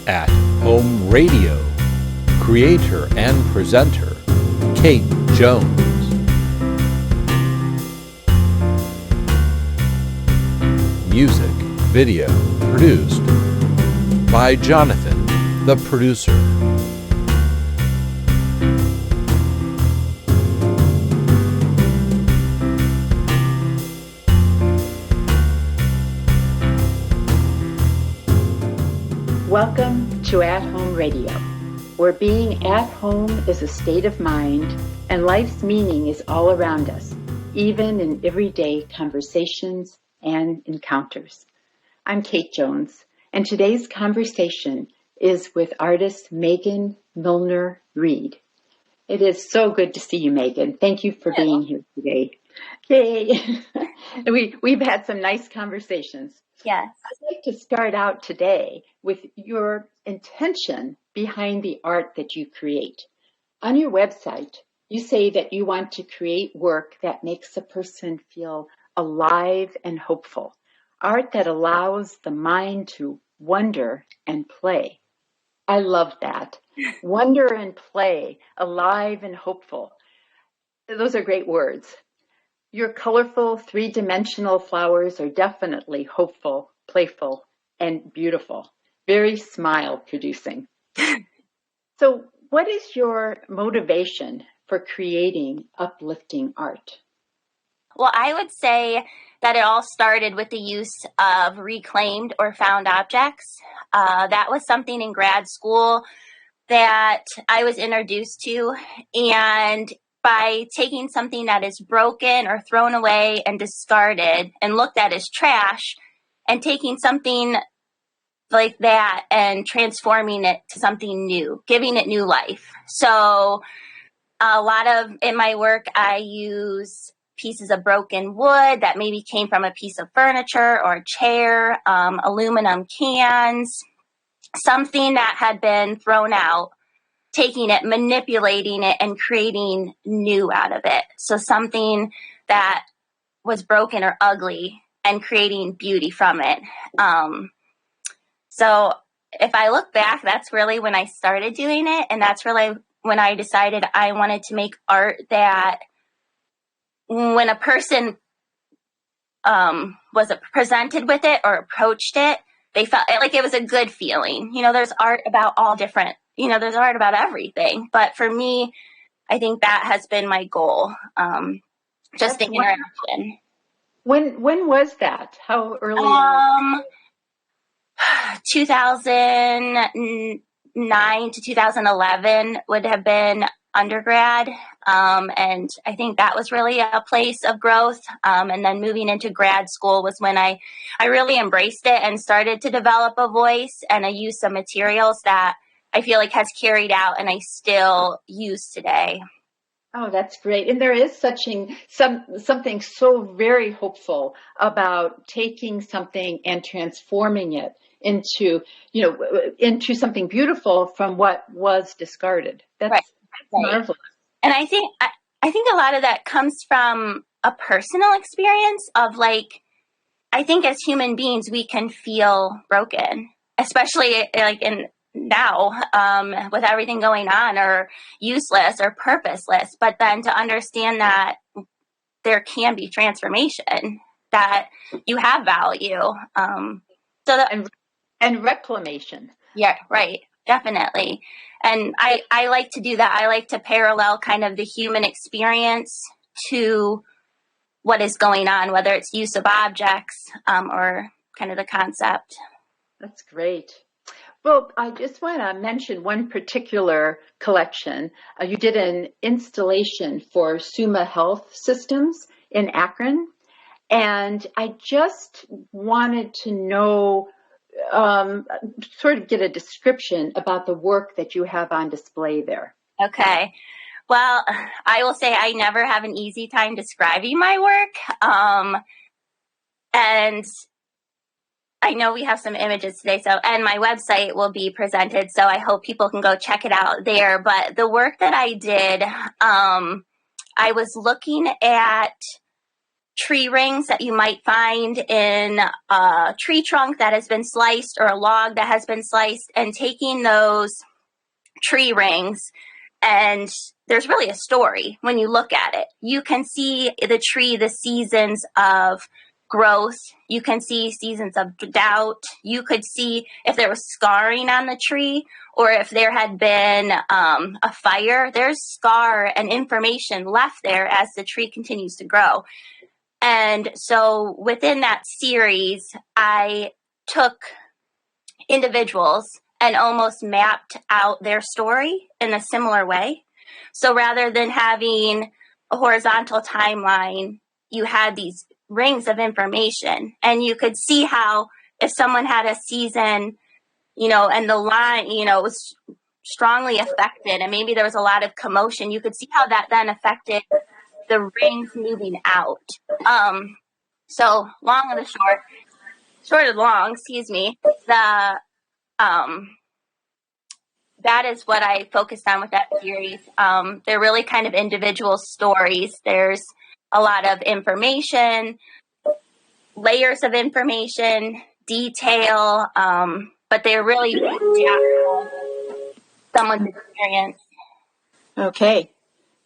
At Home Radio. Creator and presenter, Kate Jones. Music, video, produced by Jonathan, the producer. Welcome to At Home Radio, where being at home is a state of mind and life's meaning is all around us, even in everyday conversations and encounters. I'm Kate Jones, and today's conversation is with artist Meaghan Milner Reed. It is so good to see you, Meaghan. Thank you for being here today. Yay! We've had some nice conversations. Yes. I'd like to start out today with your intention behind the art that you create. On your website, you say that you want to create work that makes a person feel alive and hopeful, art that allows the mind to wonder and play. I love that. Wonder and play, alive and hopeful. Those are great words. Your colorful, three-dimensional flowers are definitely hopeful, playful, and beautiful. Very smile-producing. So what is your motivation for creating uplifting art? Well, I would say that it all started with the use of reclaimed or found objects. That was something in grad school that I was introduced to, and by taking something that is broken or thrown away and discarded and looked at as trash, and taking something like that and transforming it to something new, giving it new life. So a lot of, in my work, I use pieces of broken wood that maybe came from a piece of furniture or a chair, aluminum cans, something that had been thrown out, taking it, manipulating it, and creating new out of it. So something that was broken or ugly and creating beauty from it. So if I look back, that's really when I started doing it. And that's really when I decided I wanted to make art that when a person was presented with it or approached it, they felt like it was a good feeling. You know, there's art about all different, there's art about everything. But for me, I think that has been my goal. Just the interaction. When was that? How early? 2009 to 2011 would have been undergrad. And I think that was really a place of growth. And then moving into grad school was when I really embraced it and started to develop a voice, and I used some materials that I feel like has carried out and I still use today. Oh, that's great. And there is something so very hopeful about taking something and transforming it into something beautiful from what was discarded. That's marvelous. And I think a lot of that comes from a personal experience of I think as human beings, we can feel broken, especially now with everything going on, or useless or purposeless. But then to understand that there can be transformation, that you have value. And reclamation. Yeah, right. Definitely. And I like to do that. I like to parallel kind of the human experience to what is going on, whether it's use of objects or kind of the concept. That's great. Well, I just want to mention one particular collection. You did an installation for Summa Health Systems in Akron. And I just wanted to know, sort of get a description about the work that you have on display there. Okay. Well, I will say I never have an easy time describing my work. And I know we have some images today, and my website will be presented, so I hope people can go check it out there. But the work that I did, I was looking at tree rings that you might find in a tree trunk that has been sliced or a log that has been sliced, and taking those tree rings, and there's really a story when you look at it. You can see the tree, the seasons of growth. You can see seasons of doubt. You could see if there was scarring on the tree, or if there had been a fire. There's scar and information left there as the tree continues to grow. And so within that series, I took individuals and almost mapped out their story in a similar way. So rather than having a horizontal timeline, you had these rings of information, and you could see how if someone had a season, and the line, was strongly affected, and maybe there was a lot of commotion, you could see how that then affected the rings moving out. So long and the short and long, excuse me, that is what I focused on with that series. They're really kind of individual stories. There's a lot of information, layers of information, detail, but they're really someone's experience. Okay,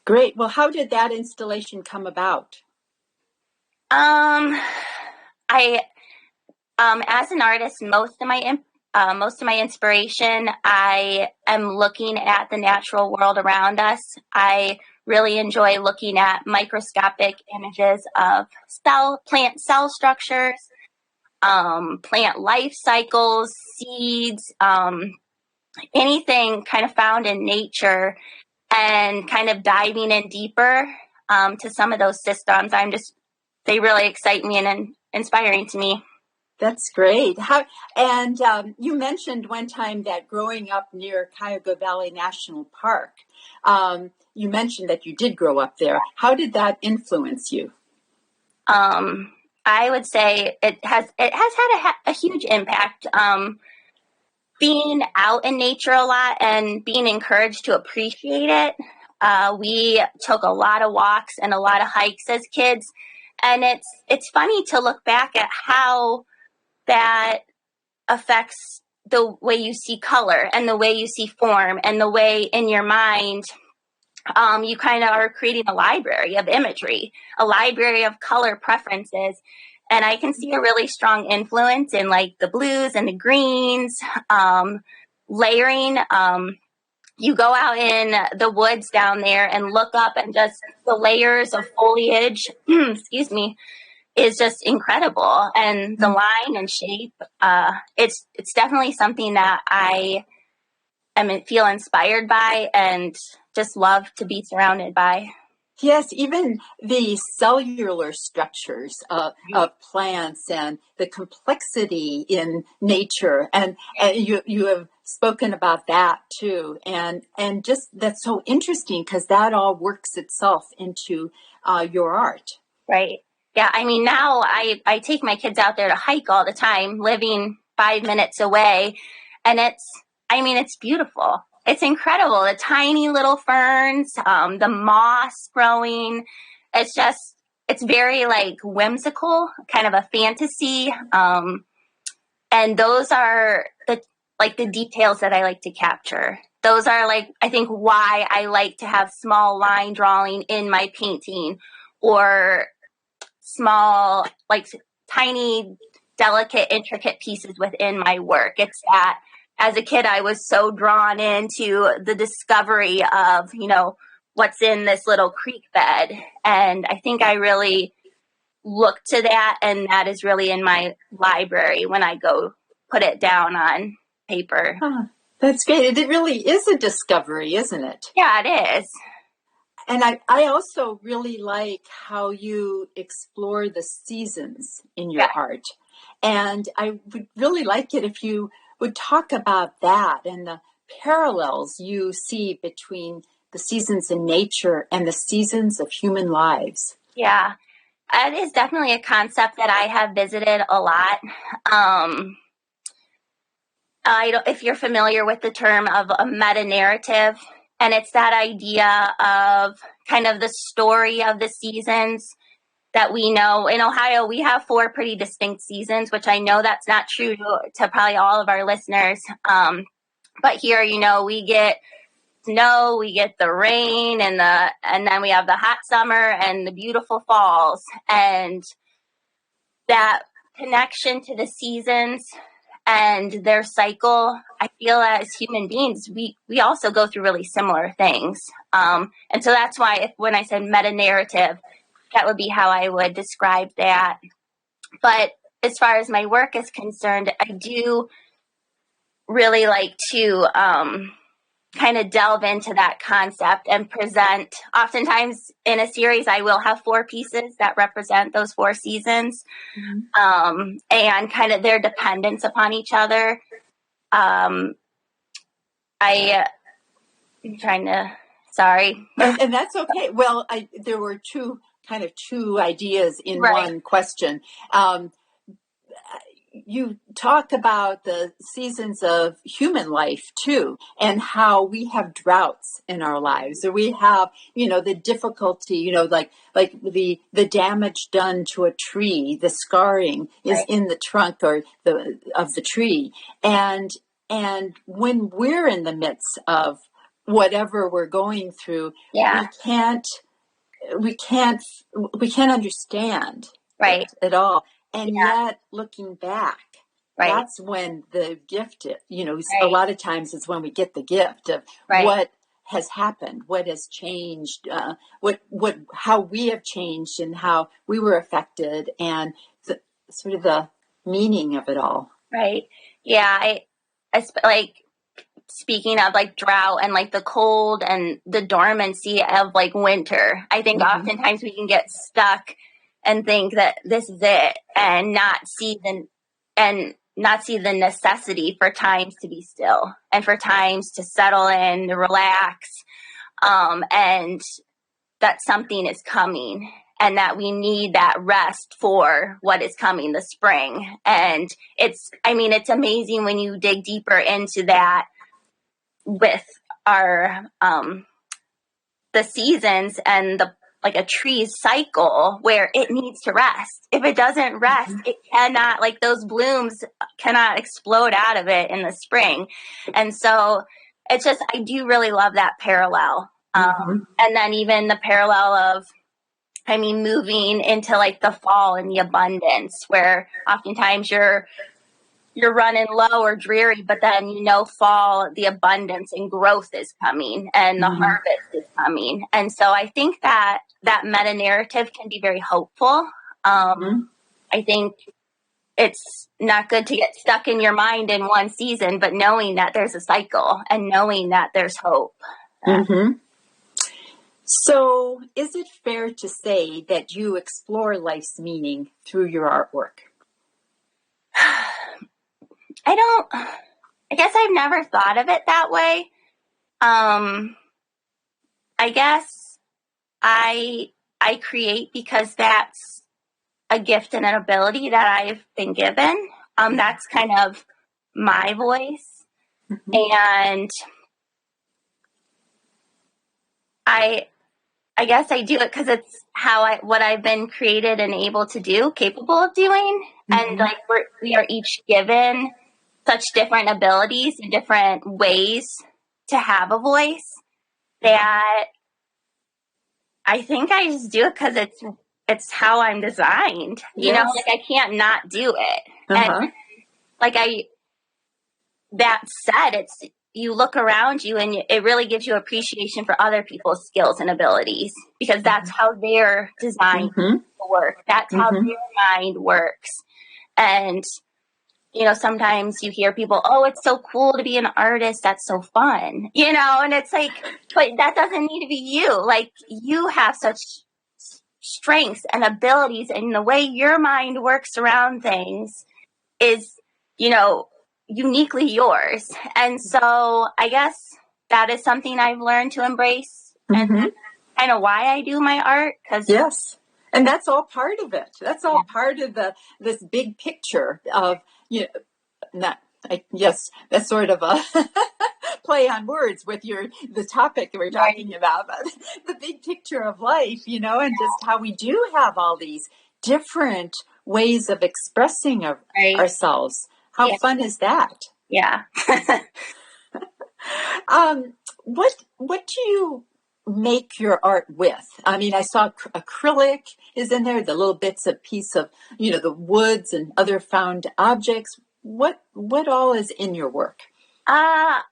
great. Well, how did that installation come about? As an artist, most of my inspiration, I am looking at the natural world around us. I really enjoy looking at microscopic images of plant cell structures, plant life cycles, seeds, anything kind of found in nature, and kind of diving in deeper to some of those systems. They really excite me and inspiring to me. That's great. You mentioned one time that growing up near Cuyahoga Valley National Park, you mentioned that you did grow up there. How did that influence you? I would say it has had a huge impact. Being out in nature a lot and being encouraged to appreciate it. We took a lot of walks and a lot of hikes as kids, and it's funny to look back at how that affects the way you see color and the way you see form and the way in your mind you kind of are creating a library of imagery, a library of color preferences. And I can see a really strong influence in like the blues and the greens, layering. You go out in the woods down there and look up, and just the layers of foliage, excuse me, is just incredible. And the line and shape, it's definitely something that I feel inspired by and just love to be surrounded by. Yes, even the cellular structures of plants and the complexity in nature, and you have spoken about that too, and just that's so interesting because that all works itself into your art. Right. Yeah. Now I take my kids out there to hike all the time, living 5 minutes away, and it's beautiful. It's incredible. The tiny little ferns, the moss growing. It's very like whimsical, kind of a fantasy. And those are the details that I like to capture. Those are I think why I like to have small line drawing in my painting, or small, tiny, delicate, intricate pieces within my work. It's that as a kid, I was so drawn into the discovery of, what's in this little creek bed. And I think I really look to that, and that is really in my library when I go put it down on paper. That's great. It really is a discovery, isn't it? Yeah, it is. And I also really like how you explore the seasons in your art. And I would really like it if you would talk about that and the parallels you see between the seasons in nature and the seasons of human lives. Yeah, it is definitely a concept that I have visited a lot. If you're familiar with the term of a meta-narrative, and it's that idea of kind of the story of the seasons that we know. In Ohio, we have 4 pretty distinct seasons, which I know that's not true to probably all of our listeners. But here, we get snow, we get the rain, and then we have the hot summer and the beautiful falls. And that connection to the seasons and their cycle, I feel as human beings, we also go through really similar things. And so that's why when I said meta narrative, that would be how I would describe that. But as far as my work is concerned, I do really like to kind of delve into that concept and present. Oftentimes in a series, I will have 4 pieces that represent those 4 seasons, and kind of their dependence upon each other. I'm trying to, sorry. And that's okay. Well, there were two ideas in one question. You talk about the seasons of human life too, and how we have droughts in our lives, or we have, the difficulty, like the damage done to a tree, the scarring is in the trunk or of the tree, and when we're in the midst of whatever we're going through, we can't understand it at all. And yet, looking back, that's when the gift, a lot of times it's when we get the gift of what has happened, what has changed, how we have changed and how we were affected, and sort of the meaning of it all. Right. Yeah. I like, speaking of like drought and like the cold and the dormancy of like winter, I think oftentimes we can get stuck and think that this is it, and not see the necessity for times to be still and for times to settle in, to relax, and that something is coming, and that we need that rest for what is coming, the spring. And it's amazing when you dig deeper into that with our the seasons and like a tree's cycle, where it needs to rest. If it doesn't rest, it cannot, like those blooms cannot explode out of it in the spring. And so it's just, I do really love that parallel. And then even the parallel of, moving into like the fall and the abundance, where oftentimes you're running low or dreary, but then fall, the abundance and growth is coming, and the harvest is coming. And so I think that meta narrative can be very hopeful. I think it's not good to get stuck in your mind in one season, but knowing that there's a cycle and knowing that there's hope. So is it fair to say that you explore life's meaning through your artwork? I guess I've never thought of it that way. I guess I create because that's a gift and an ability that I've been given. That's kind of my voice. And I guess I do it because it's what I've been created and able to do, capable of doing. And like we are each given such different abilities and different ways to have a voice, that I think I just do it because it's how I'm designed. Like I can't not do it. And like that said, you look around you and it really gives you appreciation for other people's skills and abilities, because that's how they're designed to work. That's how their mind works. And sometimes you hear people, oh, it's so cool to be an artist. That's so fun, and it's like, but that doesn't need to be you. Like, you have such strengths and abilities, and the way your mind works around things is, uniquely yours. And so I guess that is something I've learned to embrace, and that's kind of why I do my art. Yes. And that's all part of it. That's all part of this big picture of, that's sort of a play on words with the topic that we're talking about, but the big picture of life, and just how we do have all these different ways of expressing ourselves. How fun is that? Yeah. What do you make your art with? I mean, I saw acrylic is in there, the little bits of piece of, the woods and other found objects. What all is in your work? Acrylic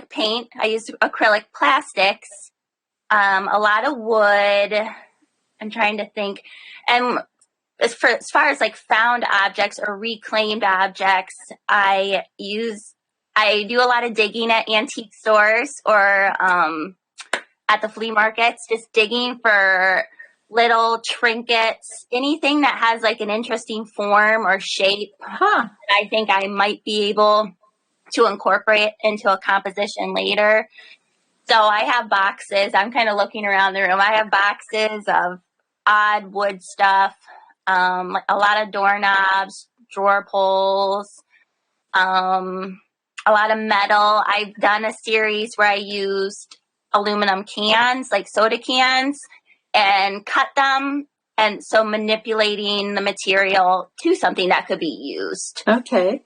paint. I use acrylic plastics, a lot of wood. I'm trying to think. And as far as like found objects or reclaimed objects, I do a lot of digging at antique stores or at the flea markets, just digging for little trinkets, anything that has like an interesting form or shape that I think I might be able to incorporate into a composition later. So I have boxes. I'm kind of looking around the room. I have boxes of odd wood stuff, a lot of doorknobs, drawer pulls, a lot of metal. I've done a series where I used aluminum cans, like soda cans, and cut them. And so manipulating the material to something that could be used. Okay.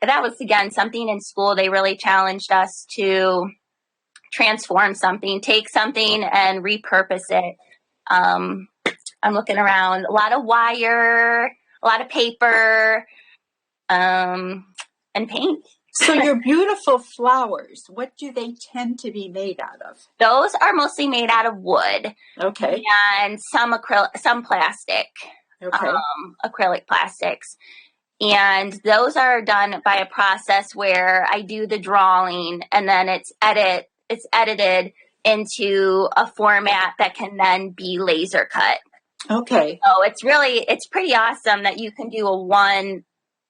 That was, again, something in school. They really challenged us to transform something, take something and repurpose it. I'm looking around, a lot of wire, a lot of paper, and paint. So your beautiful flowers, what do they tend to be made out of? Those are mostly made out of wood. Okay. And some plastic. Okay. Acrylic plastics. And those are done by a process where I do the drawing and then it's edited into a format that can then be laser cut. Okay. So it's pretty awesome that you can do a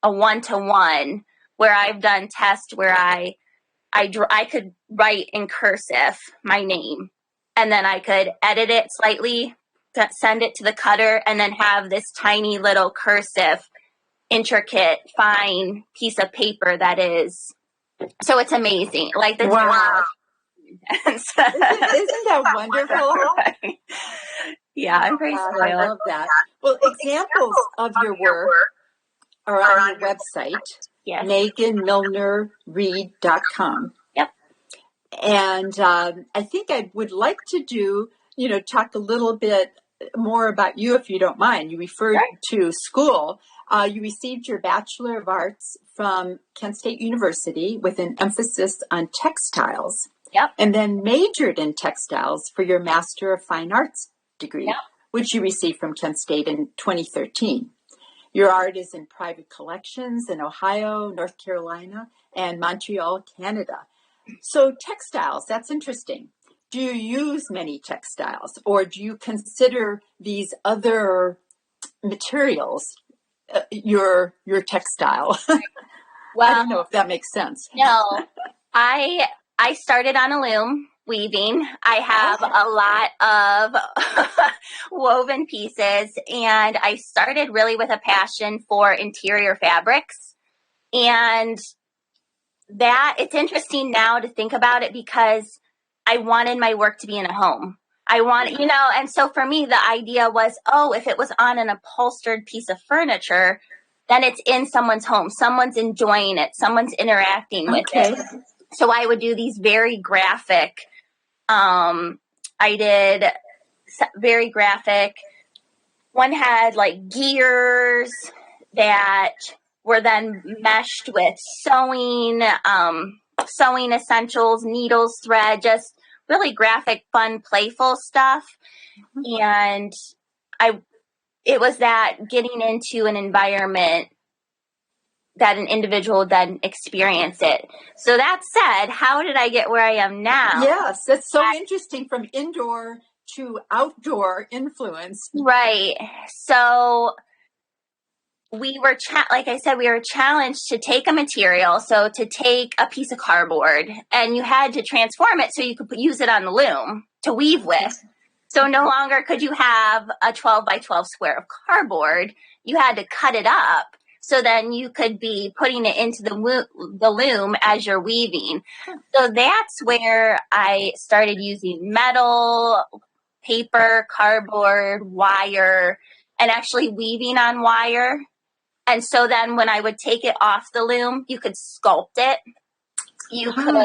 one-to-one, where I've done tests where I could write in cursive my name, and then I could edit it slightly, send it to the cutter, and then have this tiny little cursive, intricate, fine piece of paper that is. So it's amazing. Like the wow. Isn't that wonderful? Right. Yeah, I'm pretty spoiled. I love that. Well, examples of your work are on your website. Yes. MeaghanMilnerReed.com. Yep. And I think I would like to talk a little bit more about you, if you don't mind. You referred to school. You received your Bachelor of Arts from Kent State University with an emphasis on textiles. Yep. And then majored in textiles for your Master of Fine Arts degree, which you received from Kent State in 2013. Your art is in private collections in Ohio, North Carolina, and Montreal, Canada. So textiles, that's interesting. Do you use many textiles, or do you consider these other materials your textile? Well, I don't know if that makes sense. No, I started on a loom weaving. I have a lot of woven pieces, and I started really with a passion for interior fabrics. And that it's interesting now to think about it, because I wanted my work to be in a home. And so for me, the idea was, if it was on an upholstered piece of furniture, then it's in someone's home. Someone's enjoying it. Someone's interacting with it. So I would do these very graphic. I did very graphic. One had like gears that were then meshed with sewing essentials, needles, thread, just really graphic, fun, playful stuff. And it was that getting into an environment that an individual would then experience it. So that said, how did I get where I am now? Yes, that's so interesting, from indoor to outdoor influence. Right. So we were, like I said, we were challenged to take a material, so to take a piece of cardboard, and you had to transform it so you could use it on the loom to weave with. So no longer could you have a 12 by 12 square of cardboard. You had to cut it up So then you could be putting it into the loom as you're weaving. So that's where I started using metal, paper, cardboard, wire, and actually weaving on wire. And so then when I would take it off the loom, you could sculpt it. You could,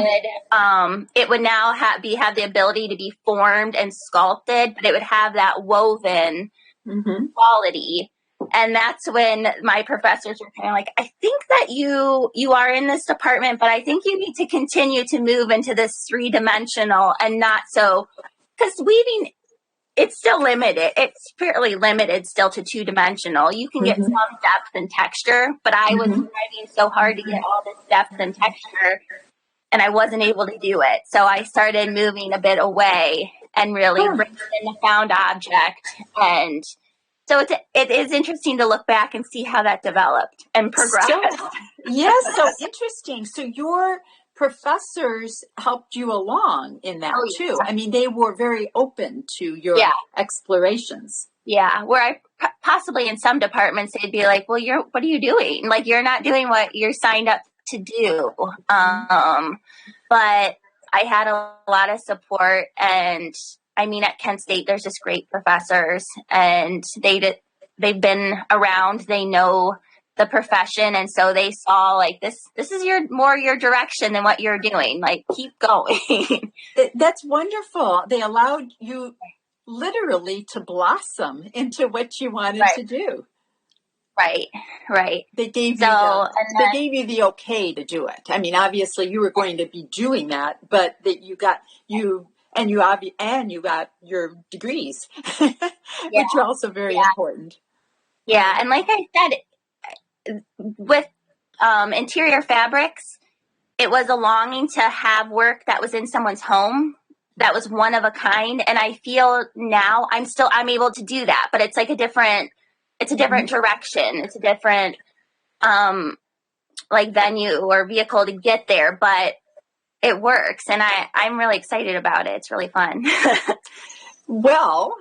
it would now have the ability to be formed and sculpted, but it would have that woven quality. And that's when my professors were kind of like, I think that you are in this department, but I think you need to continue to move into this 3-dimensional and not so, because weaving, it's still limited. It's fairly limited still to 2-dimensional. You can get some depth and texture, but I was striving so hard to get all this depth and texture, and I wasn't able to do it. So I started moving a bit away and really bringing in the found object. And so it is interesting to look back and see how that developed and progressed. So interesting. So your professors helped you along in that too. I mean, they were very open to your explorations. Yeah, where I possibly in some departments they'd be like, "Well, what are you doing? Like, you're not doing what you're signed up to do." But I had a lot of support, and I mean, at Kent State, there's just great professors, and they've been around. They know the profession, and so they saw like this is more your direction than what you're doing. Like, keep going. That's wonderful. They allowed you literally to blossom into what you wanted to do. Right. They gave you the okay to do it. I mean, obviously you were going to be doing that, but that you got your degrees, which are also very important. Yeah, and like I said, with interior fabrics, it was a longing to have work that was in someone's home that was one of a kind, and I feel now I'm able to do that, but it's like a different direction. It's a different like venue or vehicle to get there, but it works, and I'm really excited about it. It's really fun. Well,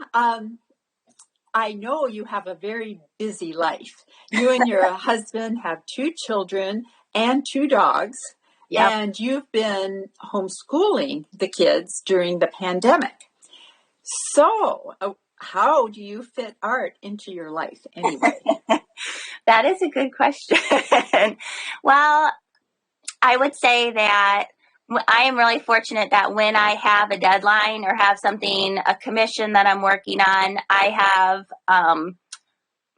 I know you have a very busy life. You and your husband have 2 children and 2 dogs. Yep. And you've been homeschooling the kids during the pandemic. So how do you fit art into your life anyway? That is a good question. Well, I would say that I am really fortunate that when I have a deadline or have a commission that I'm working on, I have,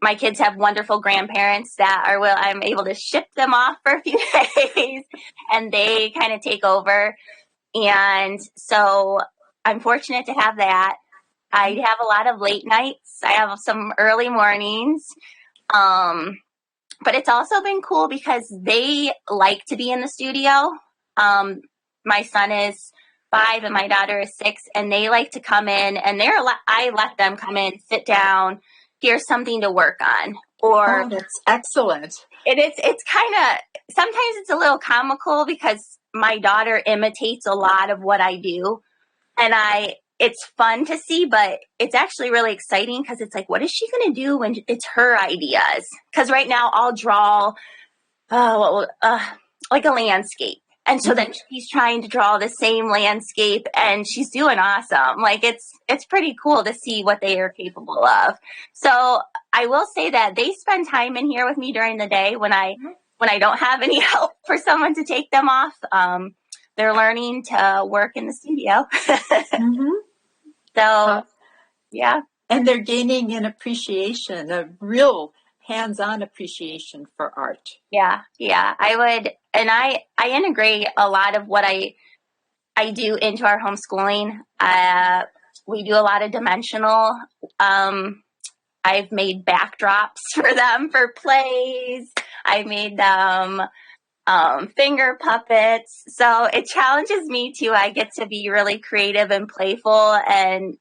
my kids have wonderful grandparents that I'm able to ship them off for a few days and they kind of take over. And so I'm fortunate to have that. I have a lot of late nights. I have some early mornings. But it's also been cool because they like to be in the studio. My son is 5 and my daughter is 6, and they like to come in, and I let them come in, sit down, here's something to work on. Or that's excellent. It's kind of, sometimes it's a little comical because my daughter imitates a lot of what I do, and it's fun to see, but it's actually really exciting because it's like, what is she going to do when it's her ideas? Because right now I'll draw like a landscape. And so then she's trying to draw the same landscape, and she's doing awesome. Like, it's pretty cool to see what they are capable of. So I will say that they spend time in here with me during the day when I don't have any help for someone to take them off. They're learning to work in the studio. So, yeah. And they're gaining an appreciation, a real hands-on appreciation for art. Yeah. I would, and I integrate a lot of what I do into our homeschooling. We do a lot of dimensional. I've made backdrops for them for plays. I made them finger puppets. So it challenges me too. I get to be really creative and playful and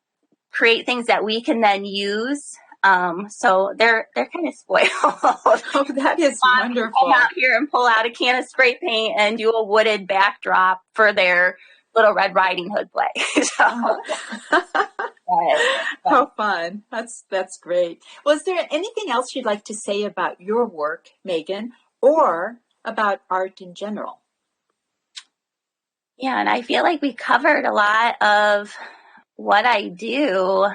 create things that we can then use. So they're kind of spoiled. Oh, that is wonderful. Come out here and pull out a can of spray paint and do a wooded backdrop for their Little Red Riding Hood play. So, How fun. That's great. Well, is there anything else you'd like to say about your work, Meaghan, or about art in general? Yeah, and I feel like we covered a lot of what I do.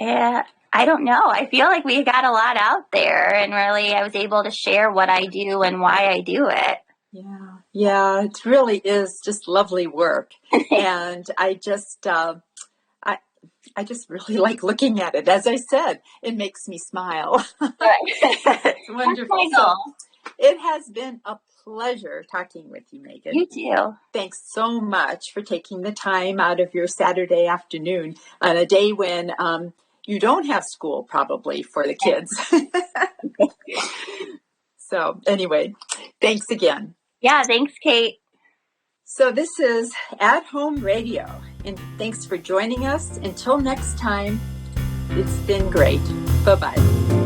Yeah, I don't know. I feel like we got a lot out there, and really I was able to share what I do and why I do it. Yeah, it really is just lovely work. And I just really like looking at it. As I said, it makes me smile. It's wonderful. So it has been a pleasure talking with you, Meaghan. You too. Thanks so much for taking the time out of your Saturday afternoon on a day when you don't have school probably for the kids. So anyway, thanks again. Yeah, thanks, Kate. So this is At Home Radio, and thanks for joining us. Until next time, it's been great. Bye-bye.